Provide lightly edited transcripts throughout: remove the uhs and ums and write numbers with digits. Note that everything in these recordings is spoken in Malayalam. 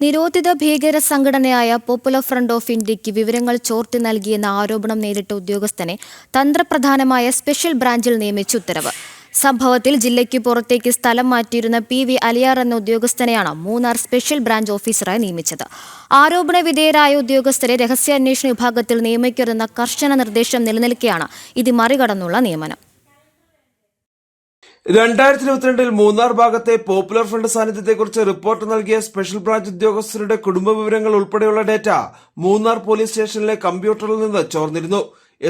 നിരോധിത ഭീകര സംഘടനയായ പോപ്പുലർ ഫ്രണ്ട് ഓഫ് ഇന്ത്യക്ക് വിവരങ്ങൾ ചോർത്തി നൽകിയെന്ന ആരോപണം നേരിട്ട ഉദ്യോഗസ്ഥനെ തന്ത്രപ്രധാനമായ സ്പെഷ്യൽ ബ്രാഞ്ചിൽ നിയമിച്ച ഉത്തരവ്. സംഭവത്തിൽ ജില്ലയ്ക്ക് പുറത്തേക്ക് സ്ഥലം മാറ്റിയിരുന്ന PV അലിയാർ എന്ന ഉദ്യോഗസ്ഥനെയാണ് മൂന്നാർ സ്പെഷ്യൽ ബ്രാഞ്ച് ഓഫീസറായി നിയമിച്ചത്. ആരോപണ വിധേയരായ ഉദ്യോഗസ്ഥരെ രഹസ്യാന്വേഷണ വിഭാഗത്തിൽ നിയമിക്കരുതെന്ന കർശന നിർദ്ദേശം നിലനിൽക്കെയാണ് ഇത് മറികടന്നുള്ള നിയമനം. 2022 മൂന്നാർ ഭാഗത്തെ പോപ്പുലർ ഫ്രണ്ട് സാന്നിധ്യത്തെക്കുറിച്ച് റിപ്പോർട്ട് നൽകിയ സ്പെഷ്യൽ ബ്രാഞ്ച് ഉദ്യോഗസ്ഥരുടെ കുടുംബ വിവരങ്ങൾ ഉൾപ്പെടെയുള്ള ഡേറ്റ മൂന്നാർ പോലീസ് സ്റ്റേഷനിലെ കമ്പ്യൂട്ടറിൽ നിന്ന് ചോർന്നിരുന്നു.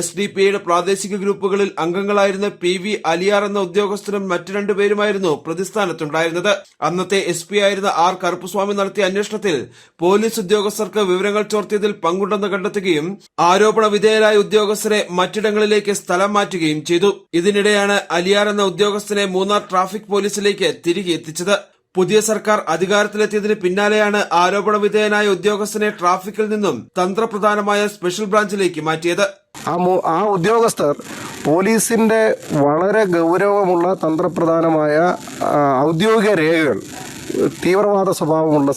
SDPIയുടെ പ്രാദേശിക ഗ്രൂപ്പുകളിൽ അംഗങ്ങളായിരുന്ന PV അലിയാർ എന്ന ഉദ്യോഗസ്ഥരും മറ്റു രണ്ടുപേരുമായിരുന്നു പ്രതിസ്ഥാനത്തുണ്ടായിരുന്നത്. അന്നത്തെ SP ആയിരുന്ന R കറുപ്പുസ്വാമി നടത്തിയ അന്വേഷണത്തിൽ പോലീസ് ഉദ്യോഗസ്ഥർക്ക് വിവരങ്ങൾ ചോർത്തിയതിൽ പങ്കുണ്ടെന്ന് കണ്ടെത്തുകയും ആരോപണ വിധേയരായ ഉദ്യോഗസ്ഥരെ മറ്റിടങ്ങളിലേക്ക് സ്ഥലം മാറ്റുകയും ചെയ്തു. ഇതിനിടെയാണ് അലിയാർ എന്ന ഉദ്യോഗസ്ഥനെ മൂന്നാർ ട്രാഫിക് പോലീസിലേക്ക് തിരികെ എത്തിച്ചത്. പുതിയ സർക്കാർ അധികാരത്തിലെത്തിയതിന് പിന്നാലെയാണ് ആരോപണ വിധേയനായ ഉദ്യോഗസ്ഥനെ ട്രാഫിക്കിൽ നിന്നും തന്ത്രപ്രധാനമായ സ്പെഷ്യൽ ബ്രാഞ്ചിലേക്ക് മാറ്റിയത്. ആ ഉദ്യോഗസ്ഥർ പോലീസിന്റെ വളരെ ഗൗരവമുള്ള തന്ത്രപ്രധാനമായ ഔദ്യോഗിക രേഖകൾ തീവ്രവാദ സ്വഭാവമുള്ള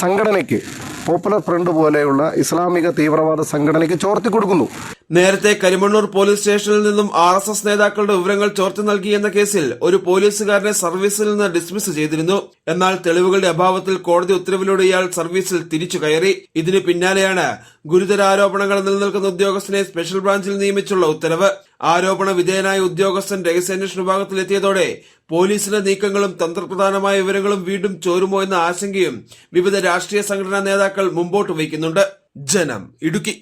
സംഘടനയ്ക്ക് പോപ്പുലർ ഫ്രണ്ട് പോലെയുള്ള ഇസ്ലാമിക തീവ്രവാദ സംഘടനയ്ക്ക് ചോർത്തി കൊടുക്കുന്നു. നേരത്തെ കരിമണ്ണൂർ പോലീസ് സ്റ്റേഷനിൽ നിന്നും RSS നേതാക്കളുടെ വിവരങ്ങൾ ചോർത്തി നൽകിയെന്ന കേസിൽ ഒരു പോലീസുകാരനെ സർവീസിൽ നിന്ന് ഡിസ്മിസ് ചെയ്തിരുന്നു. എന്നാൽ തെളിവുകളുടെ അഭാവത്തിൽ കോടതി ഉത്തരവിലൂടെ ഇയാൾ സർവീസിൽ തിരിച്ചു കയറി. ഇതിന് പിന്നാലെയാണ് ഗുരുതര ആരോപണങ്ങൾ നിലനിൽക്കുന്ന ഉദ്യോഗസ്ഥനെ സ്പെഷ്യൽ ബ്രാഞ്ചിൽ നിയമിച്ചുള്ള ഉത്തരവ്. ആരോപണ വിധേയനായ ഉദ്യോഗസ്ഥൻ രഹസ്യാന്വേഷണ വിഭാഗത്തിലെത്തിയതോടെ പോലീസിന്റെ നീക്കങ്ങളും തന്ത്രപ്രധാനമായ വിവരങ്ങളും വീണ്ടും ചോരുമോ എന്ന ആശങ്കയും വിവിധ രാഷ്ട്രീയ സംഘടനാ നേതാക്കൾ മുമ്പോട്ട് വയ്ക്കുന്നുണ്ട്. ജനം, ഇടുക്കി.